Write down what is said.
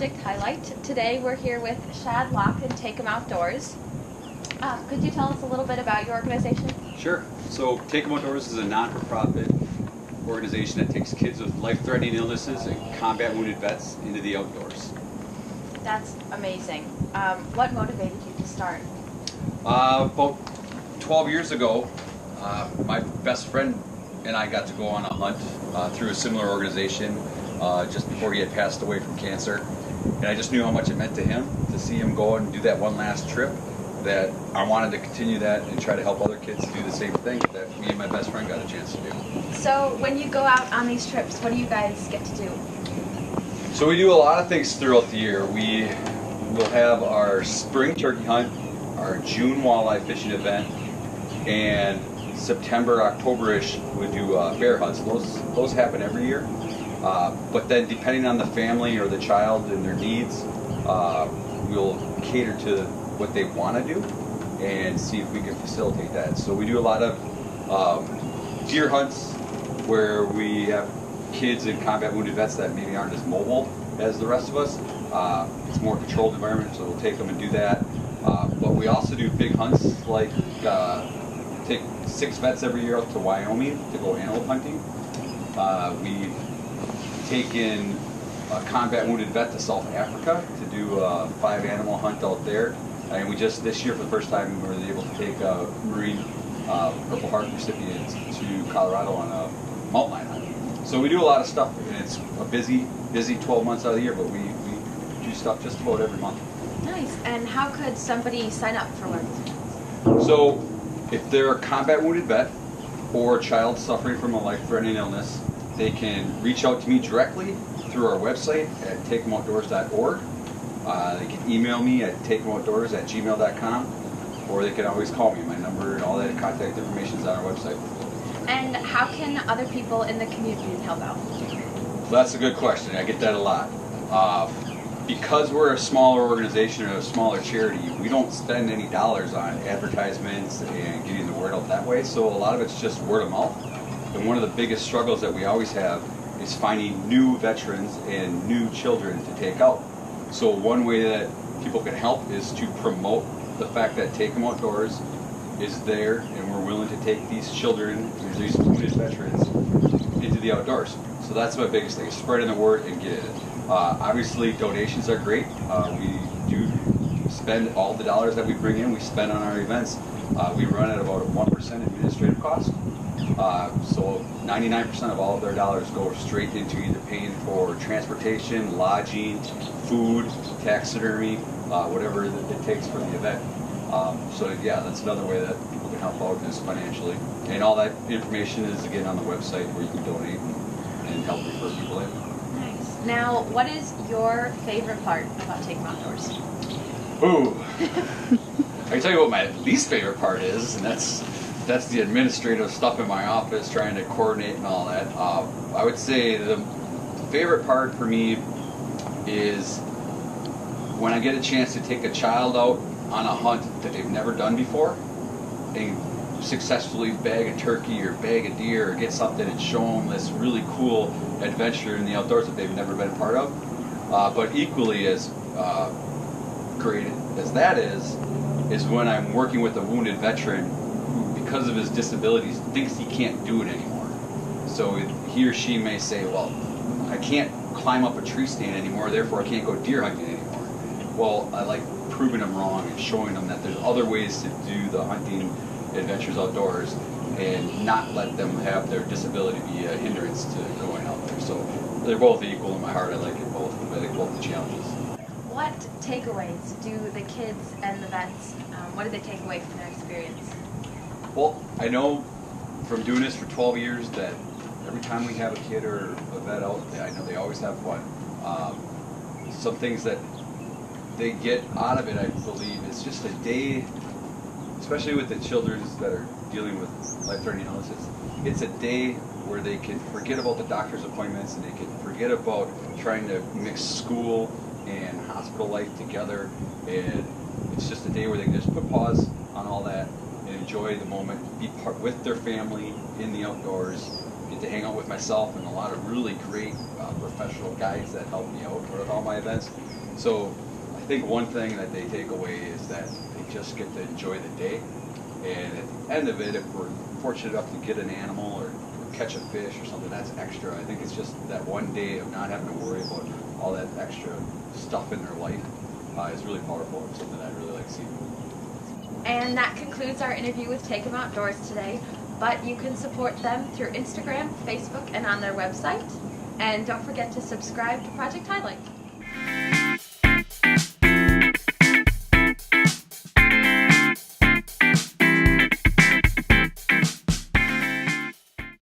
Project Highlight. Today we're here with Shad Locke and Take 'em Outdoors. Could you tell us a little bit about your organization? Sure. So Take 'em Outdoors is a non-for-profit organization that takes kids with life-threatening illnesses and combat wounded vets into the outdoors. That's amazing. What motivated you to start? About 12 years ago, my best friend and I got to go on a hunt through a similar organization just before he had passed away from cancer. And I just knew how much it meant to him to see him go and do that one last trip, that I wanted to continue that and try to help other kids do the same thing that me and my best friend got a chance to do. So when you go out on these trips, what do you guys get to do? So we do a lot of things throughout the year. We will have our spring turkey hunt, our June walleye fishing event, and September, October-ish, we do bear hunts. Those happen every year. But then depending on the family or the child and their needs, we'll cater to what they want to do and see if we can facilitate that. So we do a lot of deer hunts where we have kids and combat wounded vets that maybe aren't as mobile as the rest of us. It's more controlled environment, so we'll take them and do that. But we also do big hunts, like take 6 vets every year out to Wyoming to go antelope hunting. We've taken a combat wounded vet to South Africa to do a 5 animal hunt out there. And we just, this year for the first time, we were able to take Marine Purple Heart recipients to Colorado on a mountain lion hunt. So we do a lot of stuff, and it's a busy 12 months out of the year, but we do stuff just about every month. Nice. And how could somebody sign up for one of these events? So if they're a combat wounded vet or a child suffering from a life-threatening illness, they can reach out to me directly through our website at takeemoutdoors.org. They can email me at takeemoutdoors@gmail.com, or they can always call me. My number and all that contact information is on our website. And how can other people in the community help out? Well, that's a good question. I get that a lot. Because we're a smaller organization or a smaller charity, we don't spend any dollars on advertisements and getting the word out that way, so a lot of it's just word of mouth. And one of the biggest struggles that we always have is finding new veterans and new children to take out. So one way that people can help is to promote the fact that Take 'em Outdoors is there, and we're willing to take these children, these wounded veterans, into the outdoors. So that's my biggest thing, is spreading the word and getting it. Obviously, donations are great. We do spend all the dollars that we bring in, we spend on our events. We run at about a 1% administrative cost. So 99% of all of their dollars go straight into either paying for transportation, lodging, food, taxidermy, whatever it takes for the event. So yeah, that's another way that people can help out, is financially. And all that information is again on the website where you can donate and help refer people in. Nice. Now, what is your favorite part about Take 'em Outdoors? Ooh. I can tell you what my least favorite part is, and that's the administrative stuff in my office, trying to coordinate and all that. I would say the favorite part for me is when I get a chance to take a child out on a hunt that they've never done before and successfully bag a turkey or bag a deer or get something and show them this really cool adventure in the outdoors that they've never been a part of. But equally as great as that is when I'm working with a wounded veteran who, because of his disabilities, thinks he can't do it anymore. So he or she may say, well, I can't climb up a tree stand anymore, therefore I can't go deer hunting anymore. Well, I like proving them wrong and showing them that there's other ways to do the hunting adventures outdoors and not let them have their disability be a hindrance to going out there. So they're both equal in my heart. I like it both. I like both the challenges. What takeaways do the kids and the vets, what do they take away from their experience? Well, I know from doing this for 12 years that every time we have a kid or a vet out, I know they always have fun. Some things that they get out of it, I believe, is just a day, especially with the children that are dealing with life-threatening illnesses. It's a day where they can forget about the doctor's appointments and they can forget about trying to mix school and hospital life together, and it's just a day where they can just put pause on all that and enjoy the moment, be part with their family in the outdoors, get to hang out with myself and a lot of really great professional guides that help me out with all my events. So I think one thing that they take away is that they just get to enjoy the day. And at the end of it, if we're fortunate enough to get an animal or catch a fish or something, that's extra. I think it's just that one day of not having to worry about all that extra stuff in their life is really powerful and something I really like seeing. And that concludes our interview with Take 'em Outdoors today. But you can support them through Instagram, Facebook, and on their website. And don't forget to subscribe to Project Highlight.